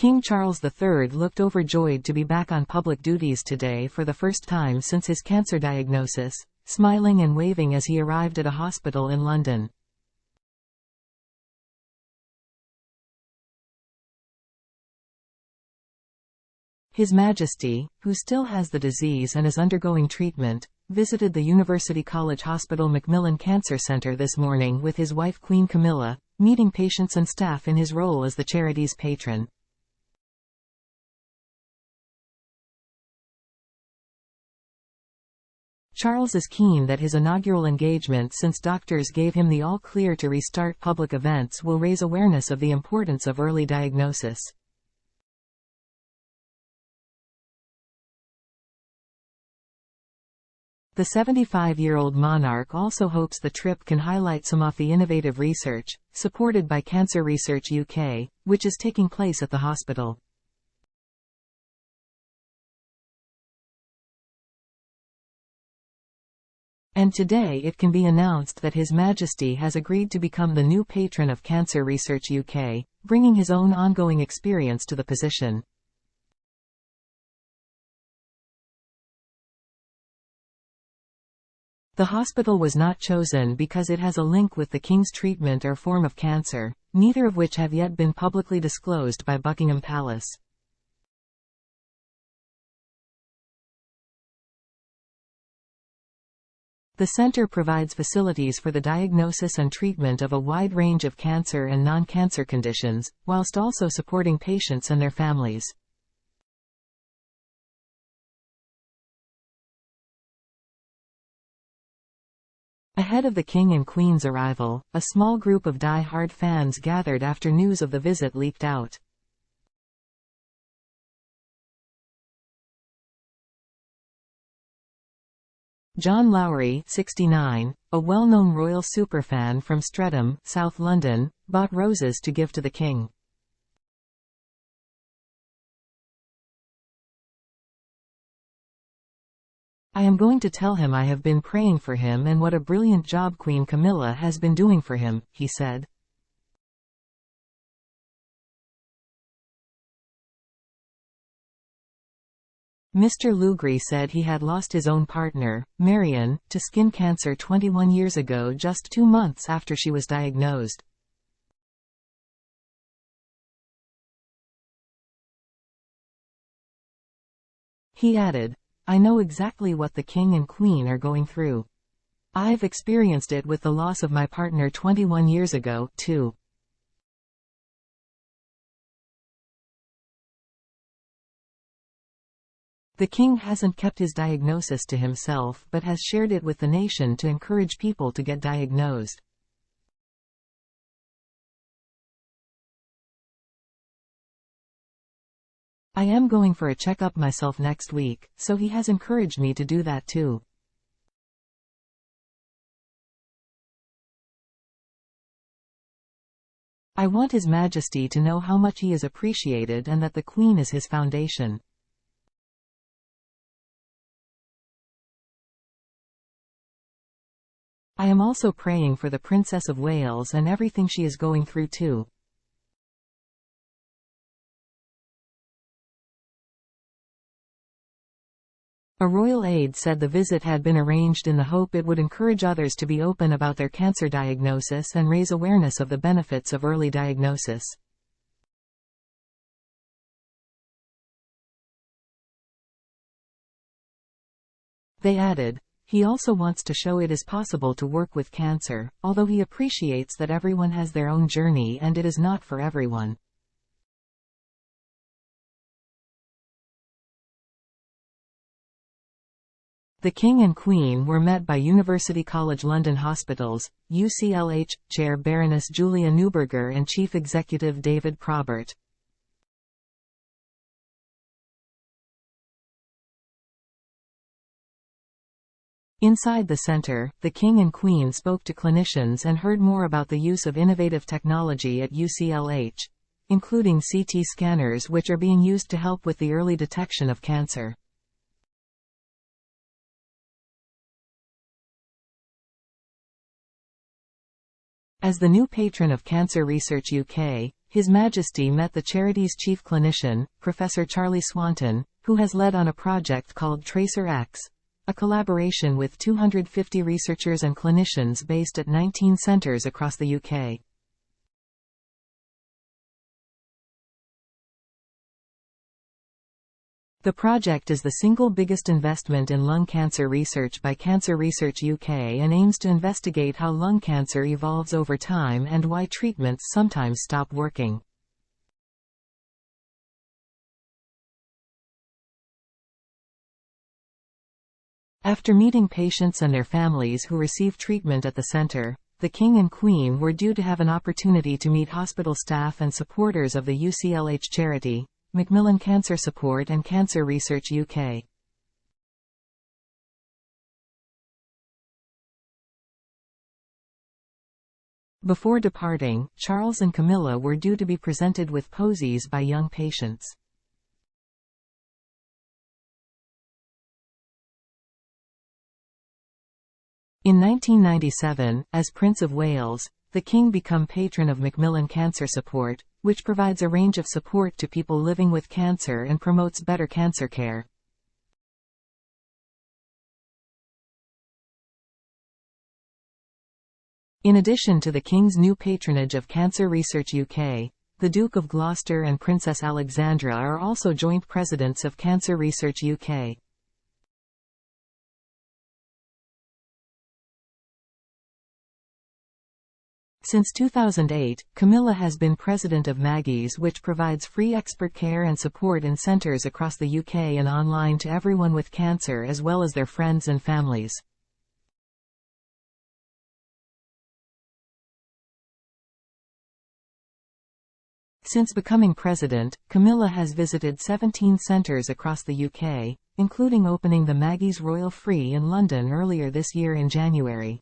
King Charles III looked overjoyed to be back on public duties today for the first time since his cancer diagnosis, smiling and waving as he arrived at a hospital in London. His Majesty, who still has the disease and is undergoing treatment, visited the University College Hospital Macmillan Cancer Centre this morning with his wife Queen Camilla, meeting patients and staff in his role as the charity's patron. Charles is keen that his inaugural engagement, since doctors gave him the all-clear to restart public events, will raise awareness of the importance of early diagnosis. The 75-year-old monarch also hopes the trip can highlight some of the innovative research, supported by Cancer Research UK, which is taking place at the hospital. And today it can be announced that His Majesty has agreed to become the new patron of Cancer Research UK, bringing his own ongoing experience to the position. The hospital was not chosen because it has a link with the King's treatment or form of cancer, neither of which have yet been publicly disclosed by Buckingham Palace. The centre provides facilities for the diagnosis and treatment of a wide range of cancer and non-cancer conditions, whilst also supporting patients and their families. Ahead of the King and Queen's arrival, a small group of die-hard fans gathered after news of the visit leaked out. John Lowry, 69, a well-known royal superfan from Streatham, South London, bought roses to give to the King. "I am going to tell him I have been praying for him and what a brilliant job Queen Camilla has been doing for him," he said. Mr. Lugri said he had lost his own partner, Marion, to skin cancer 21 years ago, just 2 months after she was diagnosed. He added, "I know exactly what the King and Queen are going through. I've experienced it with the loss of my partner 21 years ago, too." The King hasn't kept his diagnosis to himself but has shared it with the nation to encourage people to get diagnosed. "I am going for a checkup myself next week, so he has encouraged me to do that too." "I want His Majesty to know how much he is appreciated and that the Queen is his foundation." "I am also praying for the Princess of Wales and everything she is going through too." A royal aide said the visit had been arranged in the hope it would encourage others to be open about their cancer diagnosis and raise awareness of the benefits of early diagnosis. They added, "He also wants to show it is possible to work with cancer, although he appreciates that everyone has their own journey and it is not for everyone." The King and Queen were met by University College London Hospitals, UCLH, Chair Baroness Julia Neuberger and Chief Executive David Probert. Inside the centre, the King and Queen spoke to clinicians and heard more about the use of innovative technology at UCLH, including CT scanners which are being used to help with the early detection of cancer. As the new patron of Cancer Research UK, His Majesty met the charity's chief clinician, Professor Charlie Swanton, who has led on a project called Tracer X, a collaboration with 250 researchers and clinicians based at 19 centres across the UK. The project is the single biggest investment in lung cancer research by Cancer Research UK and aims to investigate how lung cancer evolves over time and why treatments sometimes stop working. After meeting patients and their families who receive treatment at the centre, the King and Queen were due to have an opportunity to meet hospital staff and supporters of the UCLH charity, Macmillan Cancer Support and Cancer Research UK. Before departing, Charles and Camilla were due to be presented with posies by young patients. In 1997, as Prince of Wales, the King became patron of Macmillan Cancer Support, which provides a range of support to people living with cancer and promotes better cancer care. In addition to the King's new patronage of Cancer Research UK, the Duke of Gloucester and Princess Alexandra are also joint presidents of Cancer Research UK. Since 2008, Camilla has been president of Maggie's, which provides free expert care and support in centres across the UK and online to everyone with cancer as well as their friends and families. Since becoming president, Camilla has visited 17 centres across the UK, including opening the Maggie's Royal Free in London earlier this year in January.